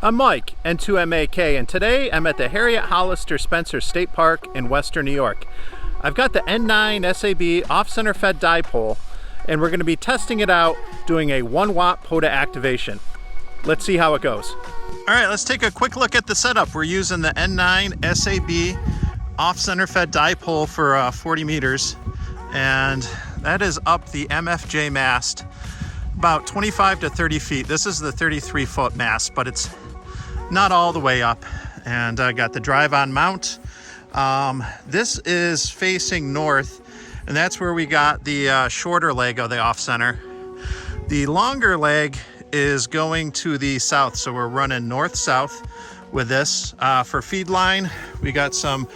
I'm Mike, N2MAK, and today I'm at the Harriet Hollister Spencer State Park in Western New York. I've got the N9SAB off-center fed dipole, and we're going to be testing it out doing a 1 watt POTA activation. Let's see how it goes. All right, let's take a quick look at the setup. We're using the N9SAB off-center fed dipole for 40 meters, and that is up the MFJ mast about 25 to 30 feet. This is the 33-foot mast, but it's not all the way up. And I got the drive-on mount. This is facing north, and that's where we got the shorter leg of the off-center. The longer leg is going to the south, so we're running north-south with this. For feed line, we got some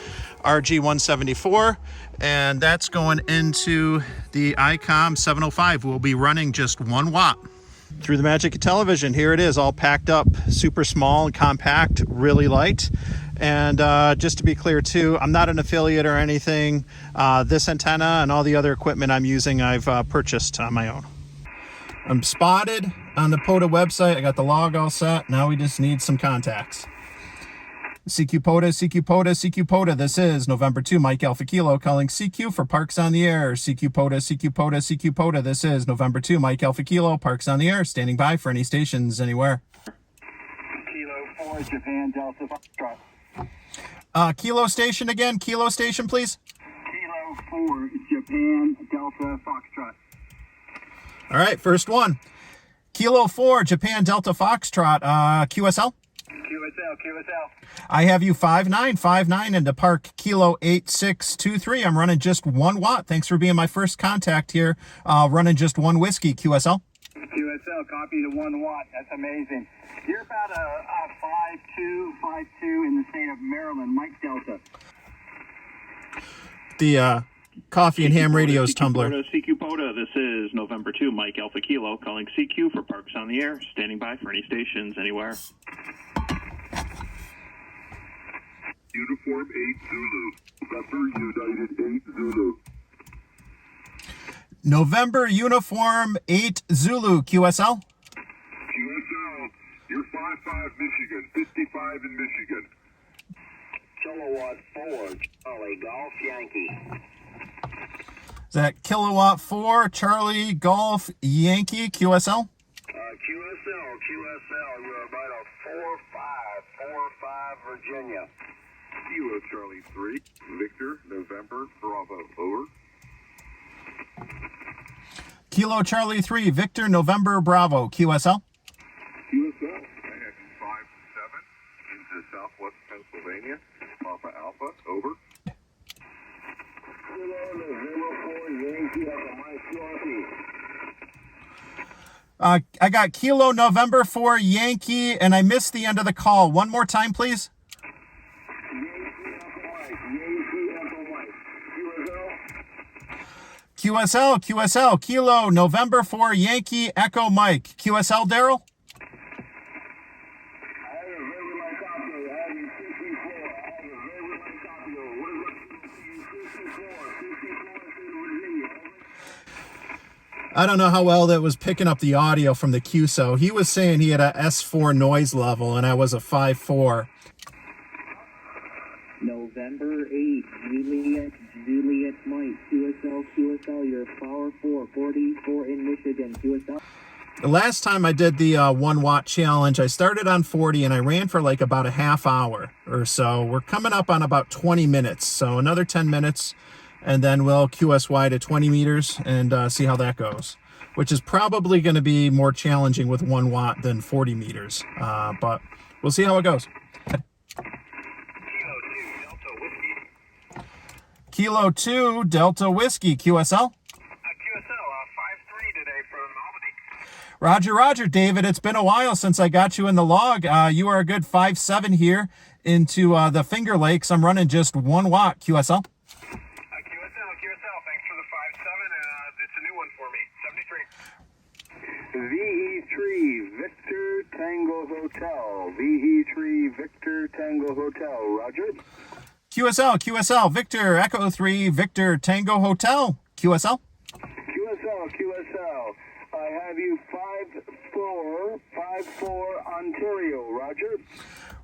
RG174, and that's going into the ICOM 705. We'll be running just 1 watt. Through the magic of television, here it is, all packed up, super small and compact, really light. And just to be clear too, I'm not an affiliate or anything. This antenna and all the other equipment I'm using, I've purchased on my own. I'm spotted on the POTA website. I got the log all set. Now we just need some contacts. CQ POTA, CQ POTA, CQ POTA. This is November 2, Mike Alpha Kilo, calling CQ for Parks on the Air. CQ POTA, CQ POTA, CQ POTA. This is November 2, Mike Alpha Kilo, Parks on the Air, standing by for any stations anywhere. Kilo 4, Japan Delta Foxtrot. Kilo station again. Kilo station, please. Kilo 4, Japan Delta Foxtrot. All right, first one. Kilo 4, Japan Delta Foxtrot. QSL? QSL. I have you 5959 into Park Kilo 8623. I'm running just 1 watt. Thanks for being my first contact here. Running just 1 whiskey. QSL? QSL, copy to 1 watt. That's amazing. You're about a 52 in the state of Maryland. Mike Delta. The coffee and ham radio's CQ tumbler. CQ POTA, this is November 2, Mike Alpha Kilo, calling CQ for Parks on the Air, standing by for any stations anywhere. Uniform 8 Zulu. November United 8 Zulu. November Uniform 8 Zulu. QSL? QSL, you're 55 Michigan, 55 in Michigan. Kilowatt 4, Charlie Golf Yankee. Is that Kilowatt 4 Charlie Golf Yankee? QSL? QSL, you're about a 45 Virginia. Kilo Charlie 3, Victor, November, Bravo, over. Kilo Charlie 3 Victor November Bravo. QSL? QSL, I have you 57 into Southwest Pennsylvania, Papa Alpha, over. Kilo November 4, Yankee, Mike Yankee. I got Kilo November 4 Yankee, and I missed the end of the call. One more time, please. QSL, Kilo November 4 Yankee Echo Mike. QSL, Daryl? I don't know how well that was picking up the audio from the QSO. He was saying he had a S4 noise level, and I was a 5.4. November 8, Juliet Mike, QSL, you're Power 4, 44 in Michigan, QSL. The last time I did the 1 watt challenge, I started on 40 and I ran for like about a half hour or so. We're coming up on about 20 minutes, so another 10 minutes, and then we'll QSY to 20 meters and see how that goes, which is probably going to be more challenging with 1 watt than 40 meters, but we'll see how it goes. Kilo 2 Delta Whiskey. QSL? QSL, 5-3 today from Albany. Roger, David. It's been a while since I got you in the log. You are a good 5.7 here into the Finger Lakes. I'm running just 1 watt. QSL? QSL, thanks for the 5.7, and it's a new one for me, 73. VE3 Victor Tango Hotel. VE3 Victor Tango Hotel. Roger. QSL, Victor Echo 3 Victor Tango Hotel. QSL? QSL, I have you 5454 Ontario. Roger.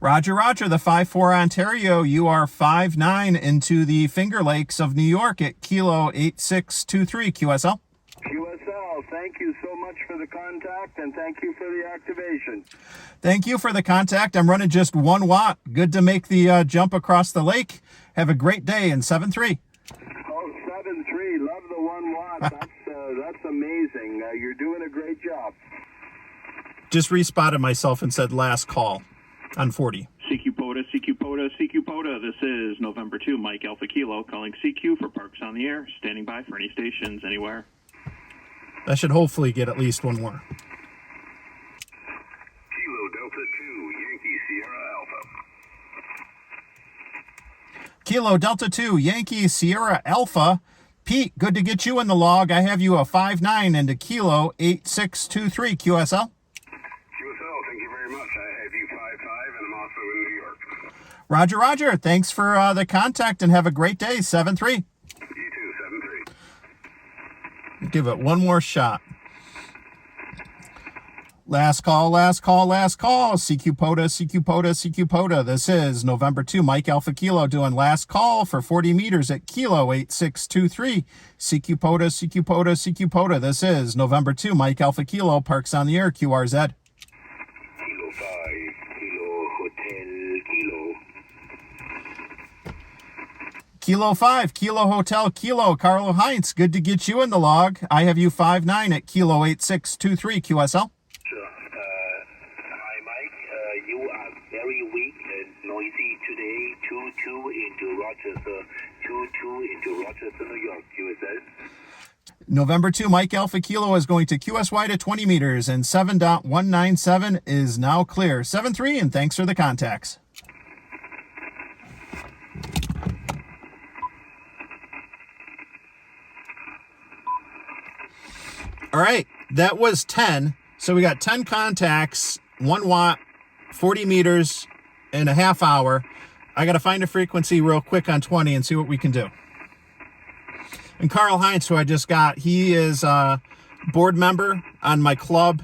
Roger, Roger, the 54 Ontario. You are 59 into the Finger Lakes of New York at Kilo 8623 QSL. QSL, thank you so much for the contact and thank you for the activation. Thank you for the contact. I'm running just 1 watt. Good to make the jump across the lake. Have a great day in 7-3. Oh, 7-3, love the 1 watt. That's amazing. You're doing a great job. Just respotted myself and said last call on 40. CQ POTA, CQ POTA, CQ POTA. This is November 2, Mike Alpha Kilo, calling CQ for Parks on the Air, standing by for any stations anywhere. That should hopefully get at least 1 more. Kilo Delta 2, Yankee Sierra Alpha. Kilo Delta 2, Yankee Sierra Alpha. Pete, good to get you in the log. I have you a 59 into Kilo 8623 QSL. QSL, thank you very much. I have you 55, and I'm also in New York. Roger, Roger. Thanks for the contact and have a great day. 7-3. You too, 7-3. Give it 1 more shot. Last call, last call, last call. CQ POTA, CQ POTA, CQ POTA. This is November 2, Mike Alpha Kilo doing last call for 40 meters at Kilo 8623. CQ POTA, CQ POTA, CQ POTA. This is November 2, Mike Alpha Kilo, Parks on the Air, QRZ. Kilo 5, Kilo Hotel, Kilo. Kilo 5, Kilo Hotel, Kilo. Carlo Heinz, good to get you in the log. I have you 59 at Kilo 8623 QSL. Hi, Mike. You are very weak and noisy today. 22 into Rochester. 22 into Rochester, New York, QSL. November 2, Mike Alpha Kilo is going to QSY to 20 meters, and 7.197 is now clear. 7-3, and thanks for the contacts. All right, that was 10. So we got 10 contacts, 1 watt, 40 meters, in a half hour. I got to find a frequency real quick on 20 and see what we can do. And Carl Heinz, who I just got, he is a board member on my club.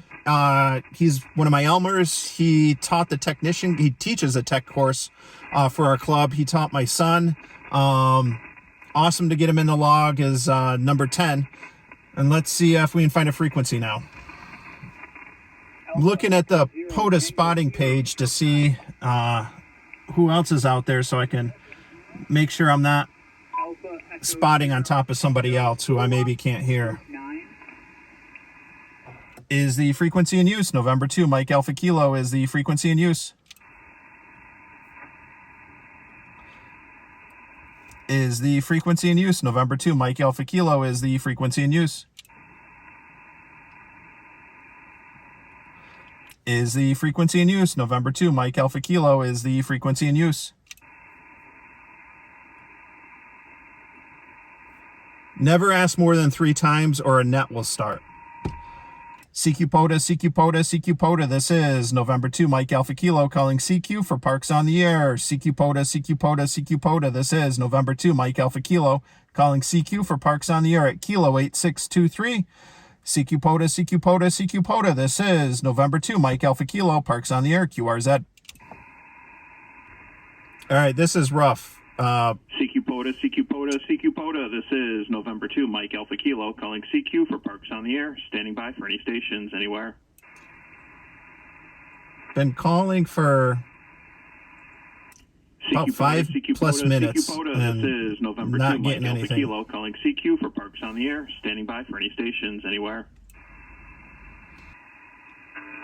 He's one of my Elmers. He taught the technician. He teaches a tech course for our club. He taught my son. Awesome to get him in the log is number 10. And let's see if we can find a frequency now. I'm looking at the POTA spotting page to see who else is out there so I can make sure I'm not spotting on top of somebody else who I maybe can't hear. Is the frequency in use? November 2, Mike Alpha Kilo is the frequency in use. Is the frequency in use? November 2, Mike Alpha Kilo is the frequency in use. Is the frequency in use? November 2, Mike Alpha Kilo is the frequency in use. Never ask more than 3 times or a net will start. CQ POTA, CQ POTA, CQ POTA. This is November 2, Mike Alpha Kilo calling CQ for Parks on the Air. CQ POTA, CQ POTA, CQ POTA. This is November 2, Mike Alpha Kilo calling CQ for Parks on the Air at Kilo 8623. CQ POTA, CQ POTA, CQ POTA. This is November 2, Mike Alpha Kilo, Parks on the Air, QRZ. All right, this is rough. CQ POTA, CQ POTA, CQ POTA. This is November 2, Mike Alpha Kilo, calling CQ for Parks on the Air, standing by for any stations anywhere. Been calling for about 5+ minutes CQ POTA. and This is November not 2, getting Mike Alpha anything. Kilo, calling CQ for Parks on the Air, standing by for any stations anywhere.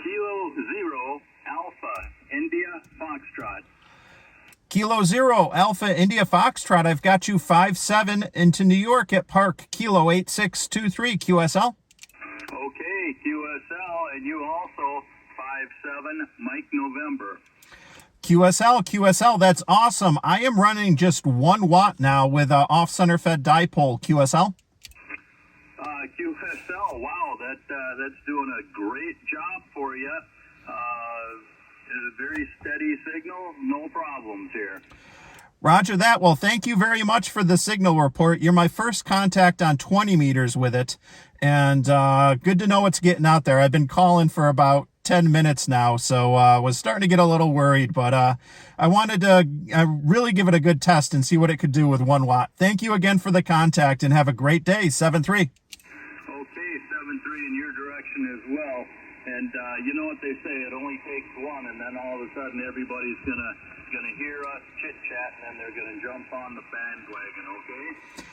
Kilo 0, Alpha, India, Foxtrot. Kilo 0, Alpha India Foxtrot. I've got you 5-7 into New York at Park, Kilo 8623 QSL. Okay, QSL, and you also 5-7, Mike November. QSL, that's awesome. I am running just 1 watt now with a off-center fed dipole. QSL. QSL, wow, that's doing a great job for you. A very steady signal, no problems here. Roger that. Well, thank you very much for the signal report. You're my first contact on 20 meters with it. And good to know it's getting out there. I've been calling for about 10 minutes now, so was starting to get a little worried, but I wanted to really give it a good test and see what it could do with 1 watt. Thank you again for the contact, and have a great day. 7-3. Okay, 7-3 in your direction as well. And you know what they say, it only takes one, and then all of a sudden everybody's gonna hear us chit-chat, and then they're gonna jump on the bandwagon, okay?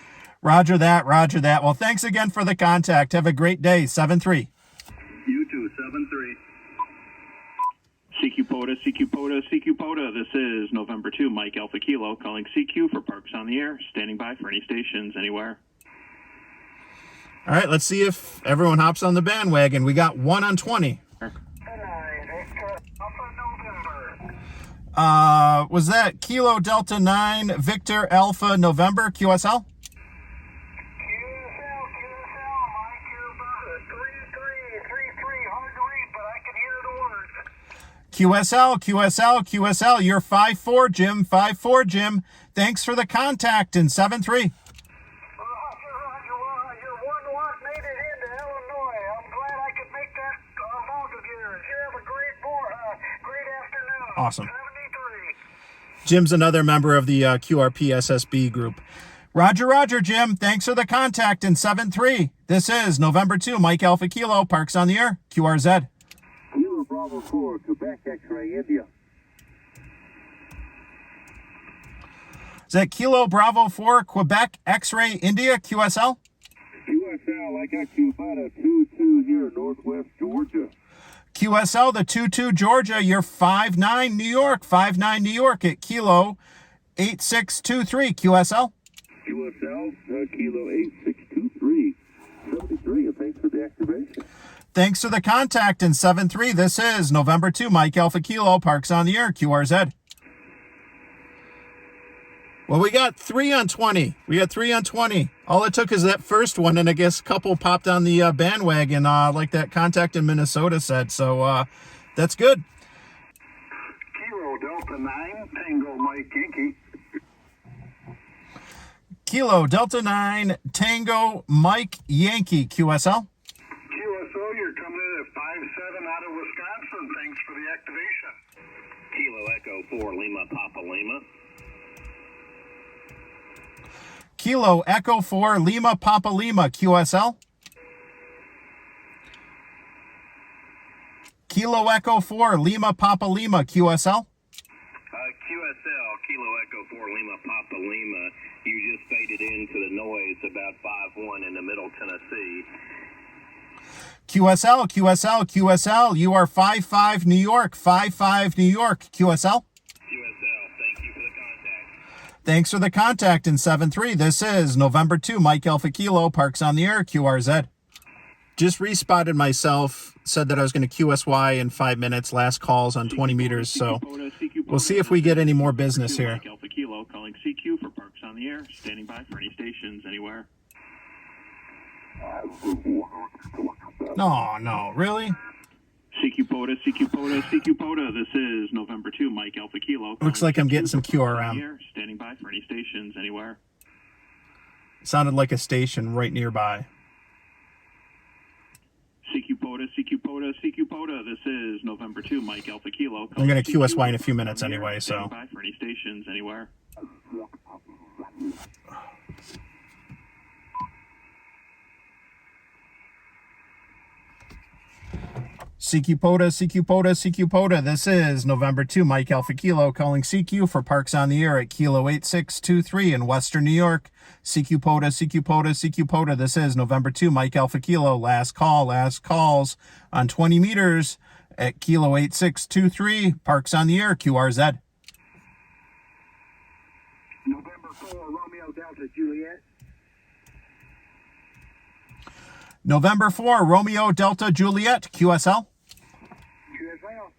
Roger that, roger that. Well, thanks again for the contact. Have a great day. 7-3. You too, 7-3. CQ POTA, CQ POTA, CQ POTA. This is November 2, Mike Alpha Kilo, calling CQ for Parks on the Air, standing by for any stations anywhere. All right, let's see if everyone hops on the bandwagon. We got 1 on 20. Was that Kilo Delta 9 Victor Alpha November QSL? QSL, QSL, QSL, you're 5-4, Jim, 5-4, Jim. Thanks for the contact in 7-3. Roger, your 1 watt made it into Illinois. I'm glad I could make that log of yours. You have a great afternoon. Awesome. 73. Jim's another member of the QRP SSB group. Roger, roger, Jim. Thanks for the contact in 7-3. This is November 2, Mike Alpha Kilo, Parks on the Air, QRZ. Kilo Bravo 4, Quebec X-ray, India. Is that Kilo Bravo 4, Quebec X-ray, India, QSL? QSL, I got you about a 2-2 here, Northwest Georgia. QSL, the 2-2 Georgia, you're 5-9 New York, 5-9 New York at Kilo 8623, QSL. QSL, Kilo 8623. 73, and thanks for the activation. Thanks for the contact in 7-3. This is November 2, Mike Alpha Kilo, Parks on the Air, QRZ. Well, we got 3 on 20. We got 3 on 20. All it took is that first one, and I guess a couple popped on the bandwagon, like that contact in Minnesota said. So that's good. Kilo Delta 9, Tango Mike Yankee. Kilo Delta 9, Tango Mike Yankee, QSL. QSO, you're coming in at 5-7 out of Wisconsin. Thanks for the activation. Kilo Echo 4 Lima Papa Lima. Kilo Echo 4 Lima Papa Lima, QSL. Kilo Echo 4 Lima Papa Lima, QSL. QSL, Kilo Echo 4 Lima Papa Lima. You just faded into the noise about 5-1 in the middle Tennessee. QSL, QSL, QSL, you are 5-5 New York, 5-5 New York, QSL. QSL, thank you for the contact. Thanks for the contact in 7-3. This is November 2, Mike Alpha Kilo, Parks on the Air, QRZ. Just respotted myself, said that I was going to QSY in 5 minutes, last calls on 20 meters, so we'll see if we get any more business here. Mike Alpha Kilo, calling CQ for Parks on the Air, standing by for any stations anywhere. No, really? CQ POTA, CQ POTA, CQ POTA. This is November 2, Mike Alpha Kilo. Looks like I'm getting some Parks on the QRM. Air, standing by for any stations anywhere. Sounded like a station right nearby. CQ POTA, CQ POTA, CQ POTA. This is November 2, Mike Alpha Kilo. I'm going to QSY in a few minutes anyway, so. Standing by for any stations anywhere. CQ POTA, CQ POTA, CQ POTA. This is November 2, Mike Alpha Kilo, calling CQ for Parks on the Air at Kilo 8623 in Western New York. CQ POTA, CQ POTA, CQ POTA. This is November 2, Mike Alpha Kilo. Last calls on 20 meters at Kilo 8623, Parks on the Air, QRZ. November 4, Romeo Delta Juliet. November 4, Romeo Delta Juliet, QSL. QSL.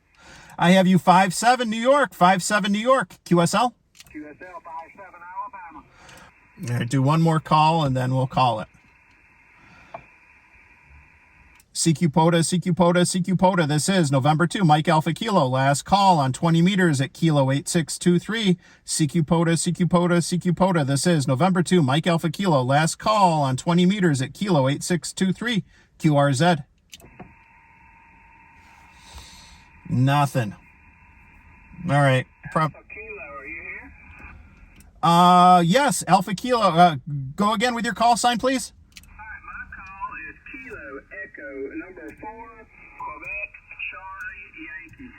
I have you 5-7 New York, 5-7 New York, QSL. QSL 5-7 Alabama. All right, do one more call and then we'll call it. CQ POTA, CQ POTA, CQ POTA. This is November 2, Mike Alpha Kilo. Last call on 20 meters at Kilo 8623. CQ POTA, CQ POTA, CQ POTA. This is November 2, Mike Alpha Kilo. Last call on 20 meters at Kilo 8623. QRZ. Nothing. All right. Alpha Kilo, are you here? Yes, Alpha Kilo. Go again with your call sign, please. Kilo Echo number 4, Quebec Charlie Yankee.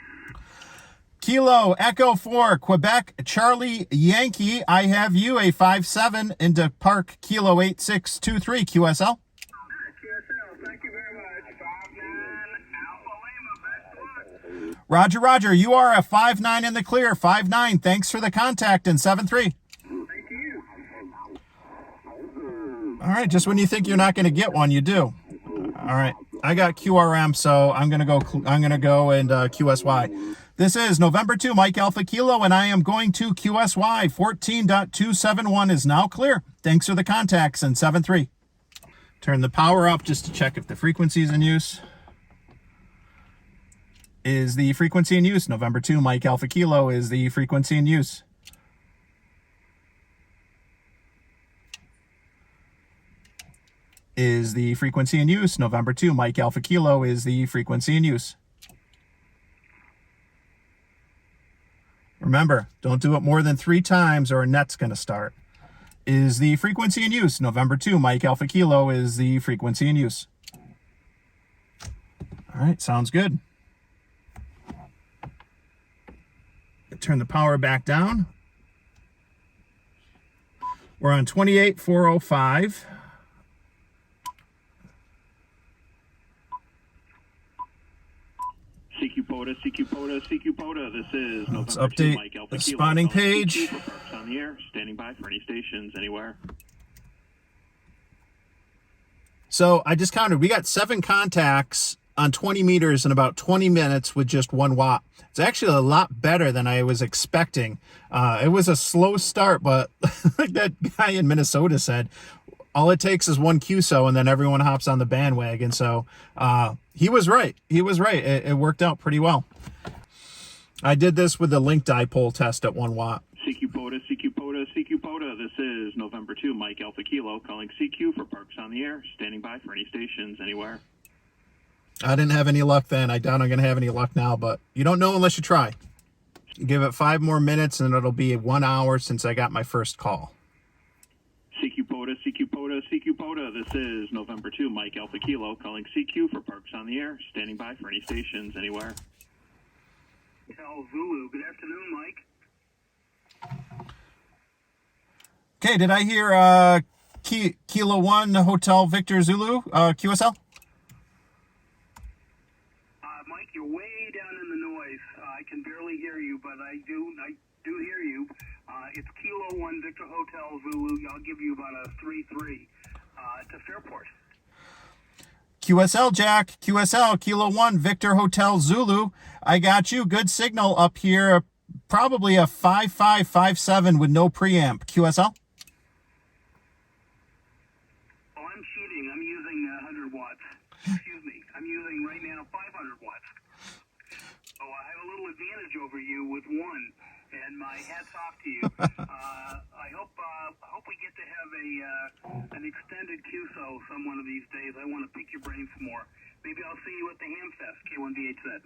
Kilo Echo 4, Quebec Charlie Yankee. I have you a 5-7 into Park Kilo 8623 QSL. QSL, thank you very much. 5-9 Alpha Lima, best luck. Roger, Roger. You are a 5-9 in the clear. 5-9. Thanks for the contact in 7-3. Thank you. All right. Just when you think you're not going to get one, you do. All right. I got QRM, so I'm gonna go and QSY. This is November 2, Mike Alpha Kilo, and I am going to QSY. 14.271 is now clear. Thanks for the contacts in 7-3. Turn the power up just to check if the frequency is in use. Is the frequency in use? November 2, Mike Alpha Kilo is the frequency in use. Is the frequency in use? November 2, Mike Alpha Kilo is the frequency in use. Remember, don't do it more than 3 times or a net's going to start. Is the frequency in use? November 2, Mike Alpha Kilo is the frequency in use. All right, sounds good. Turn the power back down. We're on 28,405. CQ POTA, CQ POTA, CQ POTA. This is Let's November 2, update Mike Alpha the Kilo. spawning Calling page. CQ for Parks on the air, standing by for any stations anywhere. So I just counted. We got 7 contacts on 20 meters in about 20 minutes with just 1 watt. It's actually a lot better than I was expecting. It was a slow start, but like that guy in Minnesota said, all it takes is 1 QSO and then everyone hops on the bandwagon. So he was right. He was right. It worked out pretty well. I did this with the link dipole test at 1 watt. CQ POTA, CQ POTA, CQ POTA. This is November 2, Mike Alpha Kilo, calling CQ for Parks on the air, standing by for any stations anywhere. I didn't have any luck then. I doubt I'm going to have any luck now, but you don't know unless you try. Give it 5 more minutes and it'll be 1 hour since I got my first call. CQ POTA, CQ POTA, CQ POTA. This is November 2, Mike Alpha Kilo, calling CQ for Parks on the air, standing by for any stations anywhere. Hotel Zulu, good afternoon, Mike. Okay, did I hear Kilo 1 Hotel Victor Zulu QSL? Mike, you're way down in the noise. I can barely hear you, but I do hear you. It's Kilo 1 Victor Hotel Zulu. I'll give you about a 3-3 to Fairport. QSL, Jack. QSL, Kilo 1 Victor Hotel Zulu. I got you. Good signal up here. Probably a 5.5, 5.7 with no preamp. QSL? Oh, I'm cheating. I'm using 100 watts. Excuse me. I'm using right now 500 watts. Oh, I have a little advantage over you with 1, and my hat's off to you. I hope we get to have an extended QSO some one of these days. I want to pick your brain some more. Maybe I'll see you at the Hamfest, K1VH said.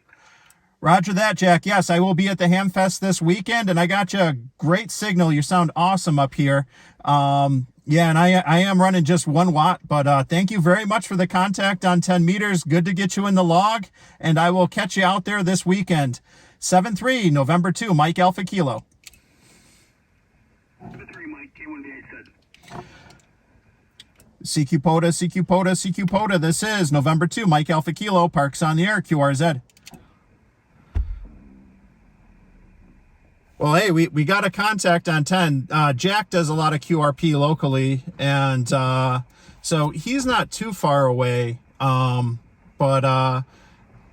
Roger that, Jack. Yes, I will be at the Hamfest this weekend, and I got you a great signal. You sound awesome up here. Yeah, and I am running just 1 watt, but thank you very much for the contact on 10 meters. Good to get you in the log, and I will catch you out there this weekend. 7-3, November 2, Mike Alpha Kilo. 7-3, Mike, K1VH said. CQ POTA, CQ POTA, CQ POTA. This is November 2, Mike Alpha Kilo, Parks on the Air, QRZ. Well, hey, we got a contact on 10. Jack does a lot of QRP locally, and so he's not too far away, but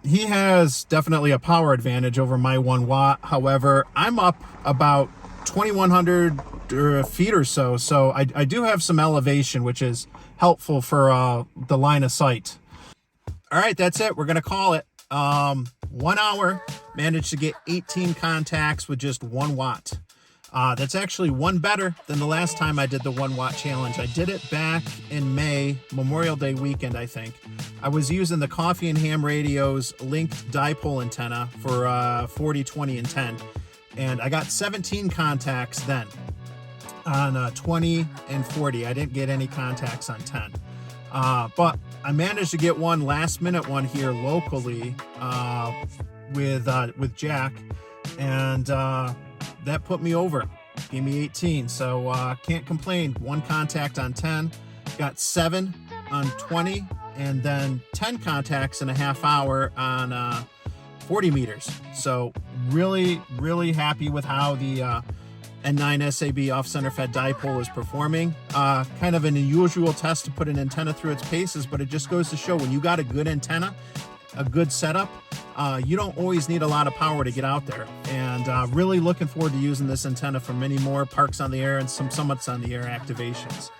he has definitely a power advantage over my 1 watt. However, I'm up about 2,100 feet or so, so I do have some elevation, which is helpful for the line of sight. All All right, that's it. We're going to call it. 1 hour, managed to get 18 contacts with just 1 watt. That's actually one better than the last time I did the 1 watt challenge. I did it back in May, Memorial Day weekend, I think. I was using the Coffee and Ham Radio's linked dipole antenna for 40, 20, and 10. And I got 17 contacts then on 20 and 40. I didn't get any contacts on 10. But I managed to get one last minute one here locally with Jack, and that put me over. Gave me 18, so can't complain. 1 contact on 10, got 7 on 20, and then 10 contacts in a half hour on 40 meters. So really, really happy with how the N9SAB off-center fed dipole is performing. Kind of an unusual test to put an antenna through its paces, but it just goes to show when you got a good antenna, a good setup, you don't always need a lot of power to get out there. And really looking forward to using this antenna for many more Parks on the Air and some Summits on the Air activations.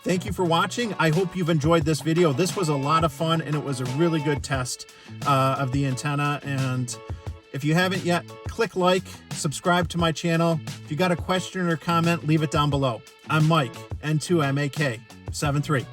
Thank you for watching. I hope you've enjoyed this video. This was a lot of fun, and it was a really good test of the antenna. And if you haven't yet, click like, subscribe to my channel. If you got a question or comment, leave it down below. I'm Mike, N9SAB OCFD 73.